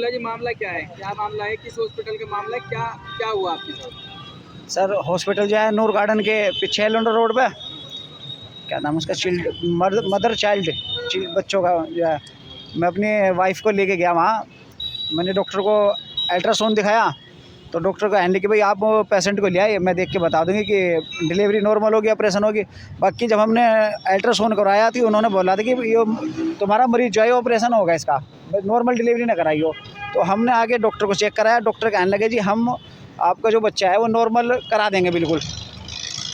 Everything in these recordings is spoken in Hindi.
जी मामला क्या है, क्या मामला है, किस हॉस्पिटल का मामला है, क्या क्या हुआ आपके साथ? सर हॉस्पिटल जो है नूर गार्डन के पीछे लंडो रोड पे, क्या नाम उसका, मदर चाइल्ड बच्चों का जो है। मैं अपनी वाइफ को लेके गया वहाँ। मैंने डॉक्टर को अल्ट्रासाउंड दिखाया तो डॉक्टर को हैंड कि भाई आप पेशेंट को ले आइए, मैं देख के बता दूंगी कि डिलीवरी नॉर्मल होगी, ऑपरेशन होगी। बाकी जब हमने अल्ट्रासाउंड करवाया थी उन्होंने बोला था कि ये तुम्हारा मरीज जो है ऑपरेशन होगा इसका, नॉर्मल डिलीवरी ना कराई हो। तो हमने आगे डॉक्टर को चेक कराया, डॉक्टर कहने लगे जी हम आपका जो बच्चा है वो नॉर्मल करा देंगे, बिल्कुल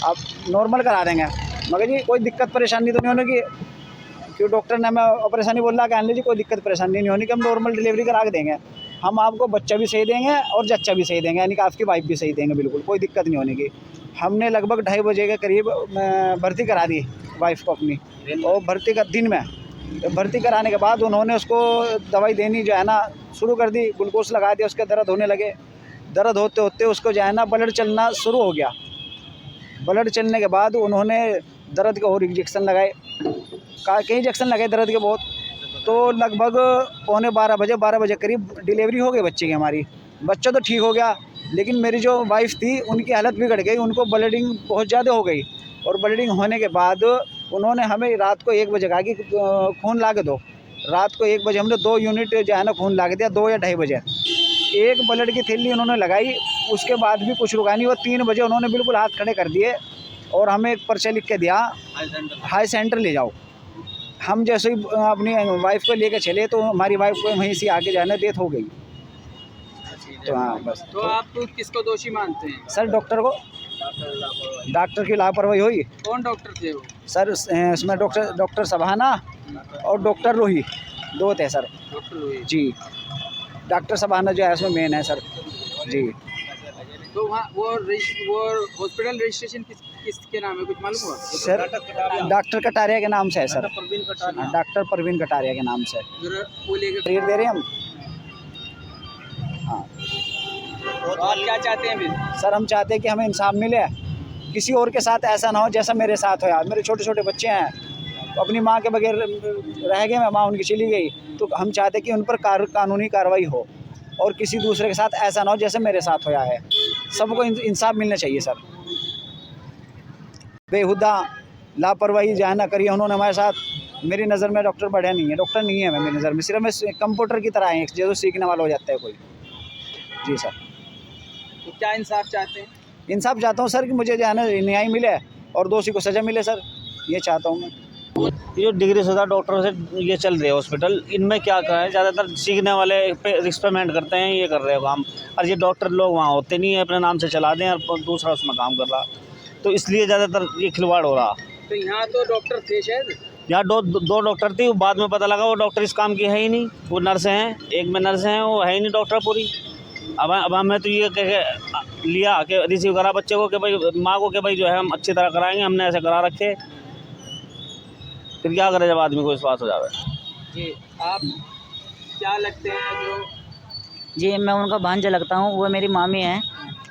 आप नॉर्मल करा देंगे। मगर जी कोई दिक्कत परेशानी तो नहीं होने की, क्योंकि डॉक्टर ने हमें ऑपरेशन ही बोला, कहने जी कोई दिक्कत परेशानी नहीं होनी कि हम नॉर्मल डिलीवरी करा के देंगे, हम आपको बच्चा भी सही देंगे और जच्चा भी सही देंगे, यानी कि आपकी वाइफ भी सही देंगे, बिल्कुल कोई दिक्कत नहीं होने की। हमने लगभग 2:30 बजे के करीब भर्ती करा दी वाइफ को अपनी, और भर्ती कर दिन में तो भर्ती कराने के बाद उन्होंने उसको दवाई देनी जो है ना शुरू कर दी, ग्लूकोज लगा दिया, उसके दर्द होने लगे। दर्द होते होते उसको जो है ना ब्लड चलना शुरू हो गया। ब्लड चलने के बाद उन्होंने दर्द के और इंजेक्शन लगाए, कई इंजेक्शन लगाए दर्द के बहुत। तो लगभग 11:45 बजे करीब डिलीवरी हो गई बच्चे की हमारी। बच्चा तो ठीक हो गया, लेकिन मेरी जो वाइफ थी उनकी हालत बिगड़ गई, उनको ब्लीडिंग बहुत ज़्यादा हो गई। और ब्लीडिंग होने के बाद उन्होंने हमें रात को 1 बजे कहा कि खून ला के दो। रात को 1 बजे हमने 2 यूनिट जो है ना खून ला के दिया, 2 या 2:30 बजे। एक ब्लड की थैली उन्होंने लगाई, उसके बाद भी कुछ रुका नहीं। वो 3 बजे उन्होंने बिल्कुल हाथ खड़े कर दिए और हमें एक पर्चा लिख के दिया, हाई सेंटर ले जाओ। हम जैसे ही अपनी वाइफ को लेकर चले तो हमारी वाइफ को वहीं से आगे जाना डेथ हो गई। तो हाँ बस। तो आप किसको दोषी मानते हैं? सर डॉक्टर को, डॉक्टर की लापरवाही हुई। कौन डॉक्टर थे वो? सर इसमें डॉक्टर सभाना और डॉक्टर लोही, 2 थे सर। डॉक्टर लोही जी, डॉक्टर सभाना जो है उसमें मेन है सर जी। तो वहाँ वो हॉस्पिटल रजिस्ट्रेशन किसके नाम है, कुछ मालूम हुआ? सर डॉक्टर कटारिया के नाम से है सर, डॉक्टर परवीन कटारिया के नाम से वो लेकर दे रहे हैं हम। हाँ तो आप क्या चाहते हैं फिर? सर हम चाहते हैं कि हमें इंसाफ मिले, किसी और के साथ ऐसा ना हो जैसा मेरे साथ हो। यार मेरे छोटे छोटे बच्चे हैं, तो अपनी माँ के बगैर रह गए, मैं माँ उनकी चली गई। तो हम चाहते हैं कि उन पर कानूनी कार्रवाई हो और किसी दूसरे के साथ ऐसा ना हो जैसे मेरे साथ होया है। सबको इंसाफ मिलना चाहिए सर। बेहुदा लापरवाही जो है ना करी उन्होंने हमारे साथ। मेरी नज़र में डॉक्टर बढ़िया नहीं है, डॉक्टर नहीं है मेरी नज़र में, सिर्फ मैं कंप्यूटर की तरह है, जो सीखने वाला हो जाता है कोई। जी सर। तो क्या इंसाफ चाहते हैं? इंसाफ चाहता हूँ सर कि मुझे जो है ना न्याय मिले और दोषी को सज़ा मिले सर, ये चाहता हूँ मैं। ये जो डिग्री शुदा डॉक्टरों से ये चल रहे हैं हॉस्पिटल, इनमें क्या करें, ज़्यादातर सीखने वाले एक्सपेरिमेंट करते हैं, ये कर रहे हो काम। और ये डॉक्टर लोग वहाँ होते नहीं है, अपने नाम से चला दें और दूसरा उसमें काम कर रहा, तो इसलिए ज़्यादातर ये खिलवाड़ हो रहा। तो यहाँ तो डॉक्टर थे शायद? यहाँ दो डॉक्टर थी, बाद में पता लगा वो डॉक्टर इस काम की है ही नहीं, वो नर्स हैं, एक में नर्स हैं, वो है ही नहीं डॉक्टर पूरी। अब हमें तो ये कह के लिया कि रिसीव करा बच्चे को कि भाई माँ को कि भाई जो है हम अच्छी तरह कराएंगे, हमने ऐसे करा रखे। फिर क्या करे जब आदमी को विश्वास हो जावे। जी आप क्या लगते हैं जो? जी मैं उनका भांजा लगता हूँ, वो मेरी मामी हैं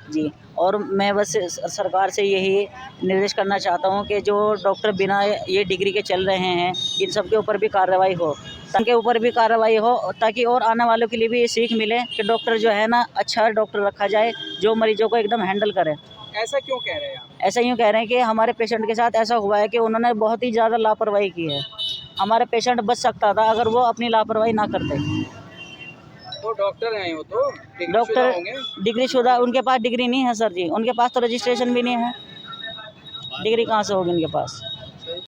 जी। और मैं बस सरकार से यही निर्देश करना चाहता हूँ कि जो डॉक्टर बिना ये डिग्री के चल रहे हैं इन सब के ऊपर भी कार्रवाई हो, उनके ऊपर भी कार्रवाई हो, ताकि और आने वालों के लिए भी ये सीख मिले कि डॉक्टर जो है ना अच्छा डॉक्टर रखा जाए जो मरीजों को एकदम हैंडल करे। ऐसा क्यों कह रहे हैं आप? ऐसा यूँ कह रहे हैं कि हमारे पेशेंट के साथ ऐसा हुआ है कि उन्होंने बहुत ही ज़्यादा लापरवाही की है। हमारे पेशेंट बच सकता था अगर वो अपनी लापरवाही ना करते। वो डॉक्टर हैं, वो तो डॉक्टर डिग्री शुदा, उनके पास डिग्री नहीं है सर जी, उनके पास तो रजिस्ट्रेशन भी नहीं है, डिग्री कहाँ से होगी उनके पास।